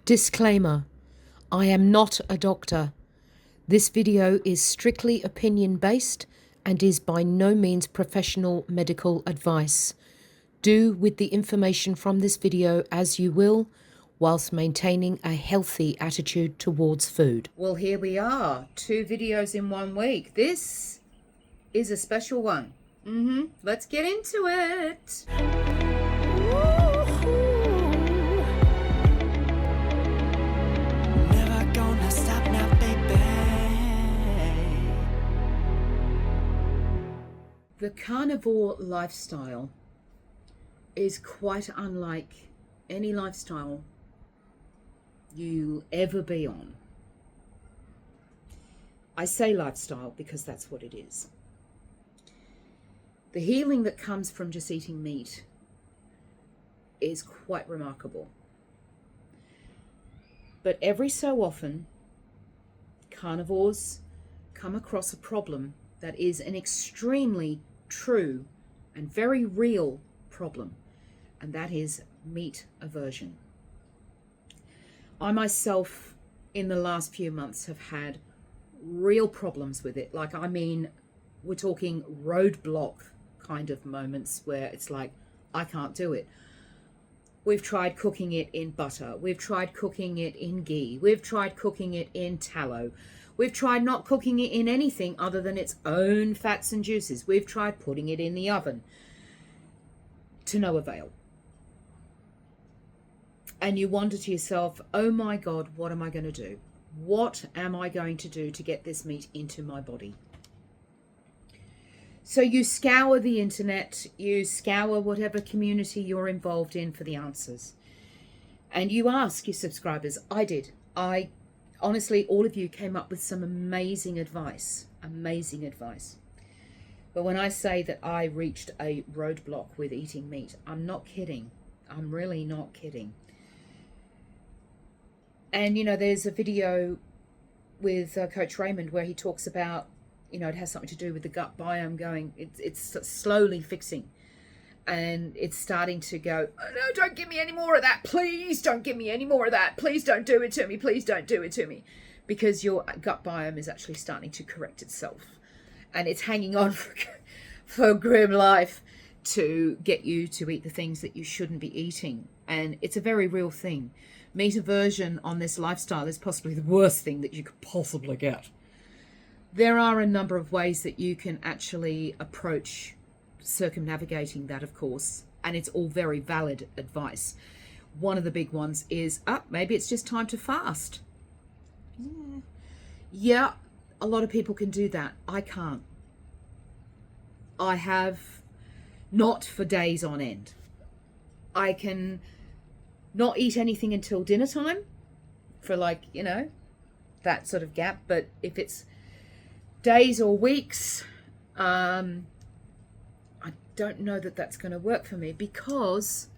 Disclaimer: I am not a doctor. This video is strictly opinion-based and is by no means professional medical advice. Do with the information from this video as you will, whilst maintaining a healthy attitude towards food. Well, here we are, 2 videos in 1 week. This is a special one. Let's get into it. Never gonna stop now, baby. The carnivore lifestyle is quite unlike any lifestyle you'll ever be on. I say lifestyle because that's what it is. The healing that comes from just eating meat is quite remarkable. But every so often, carnivores come across a problem that is an extremely true and very real problem, and that is meat aversion. I myself, in the last few months, have had real problems with it. We're talking roadblock kind of moments where it's like, I can't do it. We've tried cooking it in butter. We've tried cooking it in ghee. We've tried cooking it in tallow. We've tried not cooking it in anything other than its own fats and juices. We've tried putting it in the oven. To no avail. And you wonder to yourself, oh my God, what am I going to do? What am I going to do to get this meat into my body? So you scour the internet, you scour whatever community you're involved in for the answers. And you ask your subscribers. I did. Honestly, all of you came up with some amazing advice. Amazing advice. But when I say that I reached a roadblock with eating meat, I'm not kidding. I'm really not kidding. And, there's a video with Coach Raymond where he talks about, it has something to do with the gut biome it's slowly fixing. And it's starting to go, oh, no, don't give me any more of that. Please don't give me any more of that. Please don't do it to me. Please don't do it to me. Because your gut biome is actually starting to correct itself. And it's hanging on for grim life to get you to eat the things that you shouldn't be eating. And it's a very real thing. Meat aversion on this lifestyle is possibly the worst thing that you could possibly get. There are a number of ways that you can actually approach circumnavigating that, of course, and it's all very valid advice. One of the big ones is, maybe it's just time to fast. Yeah, a lot of people can do that. I can't. I have not for days on end. I can not eat anything until dinner time for that sort of gap. But if it's days or weeks, I don't know that that's going to work for me because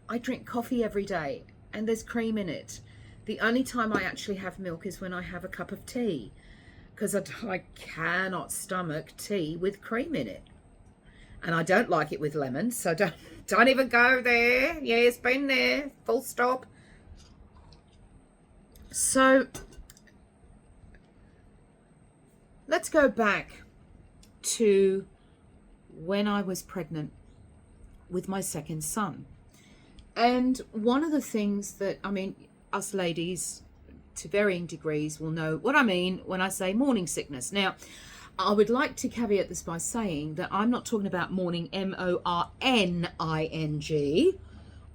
I drink coffee every day and there's cream in it. The only time I actually have milk is when I have a cup of tea, because I cannot stomach tea with cream in it. And I don't like it with lemon, so don't even go there. Yeah, it's been there, full stop. So let's go back to when I was pregnant with my second son. And one of the things that, us ladies to varying degrees will know what I mean when I say morning sickness. Now, I would like to caveat this by saying that I'm not talking about morning, morning.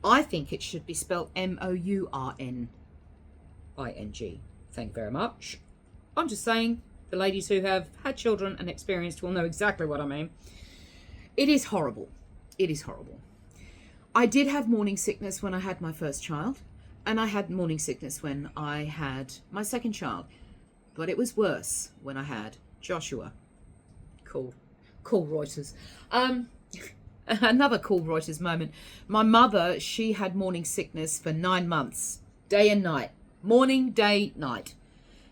I think it should be spelled mourning. Thank you very much. I'm just saying, the ladies who have had children and experienced will know exactly what I mean. It is horrible. It is horrible. I did have morning sickness when I had my first child, and I had morning sickness when I had my second child. But it was worse when I had Joshua. Cool Reuters. Another cool Reuters moment. My mother, she had morning sickness for 9 months, day and night. Morning, day, night.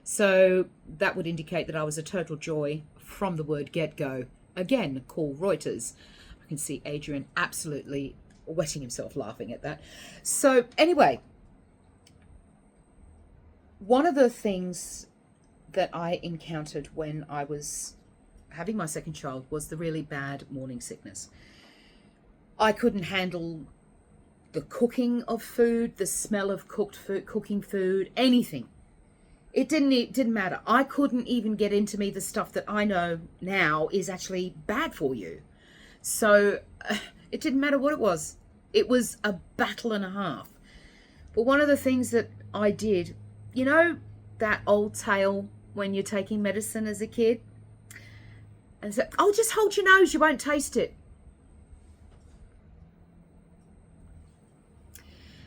So that would indicate that I was a total joy from the word get-go. Again, call Reuters. I can see Adrian absolutely wetting himself laughing at that. So anyway, one of the things that I encountered when I was having my second child was the really bad morning sickness. I couldn't handle the cooking of food, the smell of cooked food, cooking food, anything. It didn't matter. I couldn't even get into me the stuff that I know now is actually bad for you. So it didn't matter what it was. It was a battle and a half. But one of the things that I did, you know, that old tale when you're taking medicine as a kid, and so, oh, just hold your nose, you won't taste it.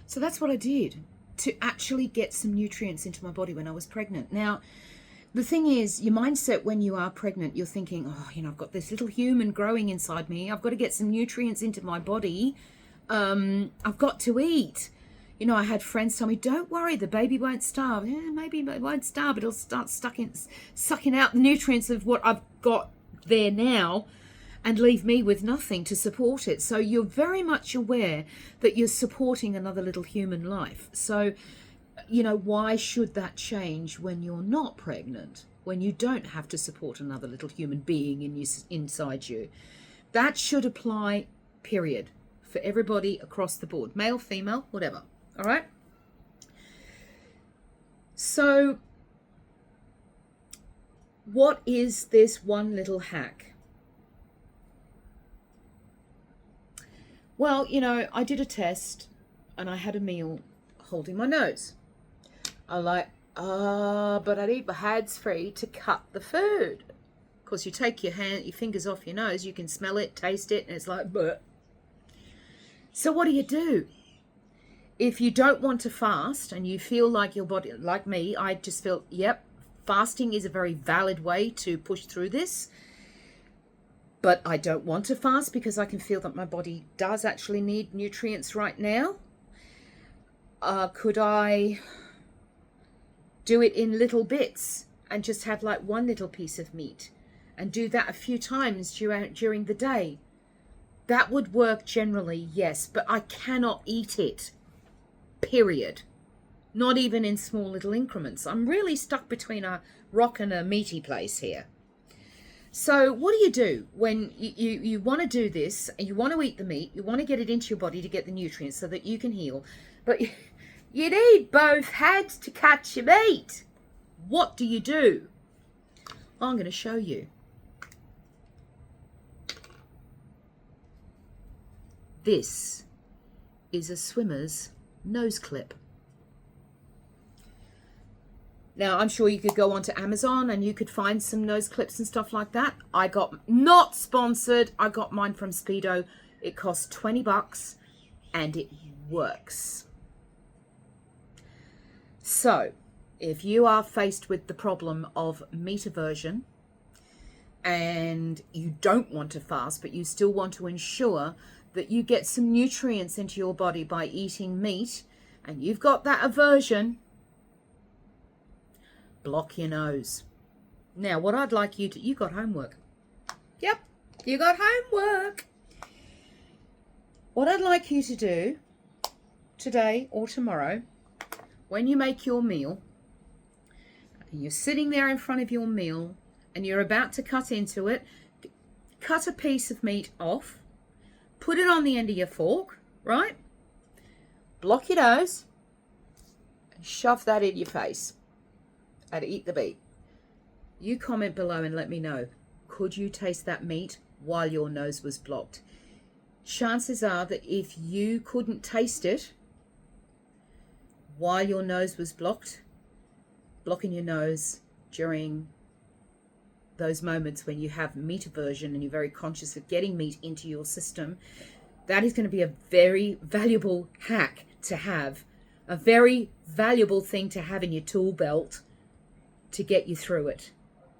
So that's what I did to actually get some nutrients into my body when I was pregnant. Now, the thing is, your mindset when you are pregnant, you're thinking, oh, you know, I've got this little human growing inside me. I've got to get some nutrients into my body. I've got to eat. You know, I had friends tell me, don't worry, the baby won't starve. Yeah, maybe it won't starve, but it'll start sucking out the nutrients of what I've got there now and leave me with nothing to support it. So you're very much aware that you're supporting another little human life. So, you know, why should that change when you're not pregnant, when you don't have to support another little human being inside you? That should apply, period, for everybody across the board, male, female, whatever. All right? So what is this one little hack? Well, you know, I did a test and I had a meal holding my nose. I'm like, but I'd eat my hands free to cut the food. Of course, you take your fingers off your nose, you can smell it, taste it, and it's like, bleh. So what do? If you don't want to fast and you feel like your body, like me, I just feel, yep, fasting is a very valid way to push through this. But I don't want to fast because I can feel that my body does actually need nutrients right now. Could I do it in little bits and just have like one little piece of meat and do that a few times during the day? That would work generally, yes, but I cannot eat it, period. Not even in small little increments. I'm really stuck between a rock and a meaty place here. So what do when you want to do this, and you want to eat the meat, you want to get it into your body to get the nutrients so that you can heal, but you need both hands to catch your meat? What do? I'm going to show you. This is a swimmer's nose clip. Now, I'm sure you could go onto Amazon and you could find some nose clips and stuff like that. I got, not sponsored, I got mine from Speedo. It costs $20 and it works. So, if you are faced with the problem of meat aversion and you don't want to fast, but you still want to ensure that you get some nutrients into your body by eating meat, and you've got that aversion, block your nose. Now, what I'd like you to, you got homework. Yep, you got homework. What I'd like you to do today or tomorrow, when you make your meal, and you're sitting there in front of your meal, and you're about to cut into it, cut a piece of meat off, put it on the end of your fork, right? Block your nose, and shove that in your face. And eat the meat. You comment below and let me know, could you taste that meat while your nose was blocked? Chances are that if you couldn't taste it while your nose was blocked, blocking your nose during those moments when you have meat aversion and you're very conscious of getting meat into your system, that is going to be a very valuable hack to have, a very valuable thing to have in your tool belt to get you through it.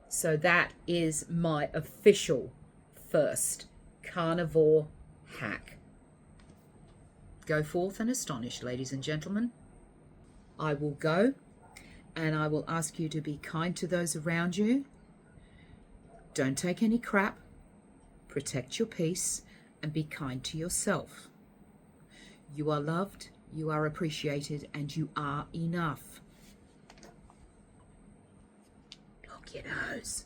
So that is my official first carnivore hack. Go forth and astonish, ladies and gentlemen. I will go and I will ask you to be kind to those around you. Don't take any crap. Protect your peace and be kind to yourself. You are loved, you are appreciated, and you are enough. your nose.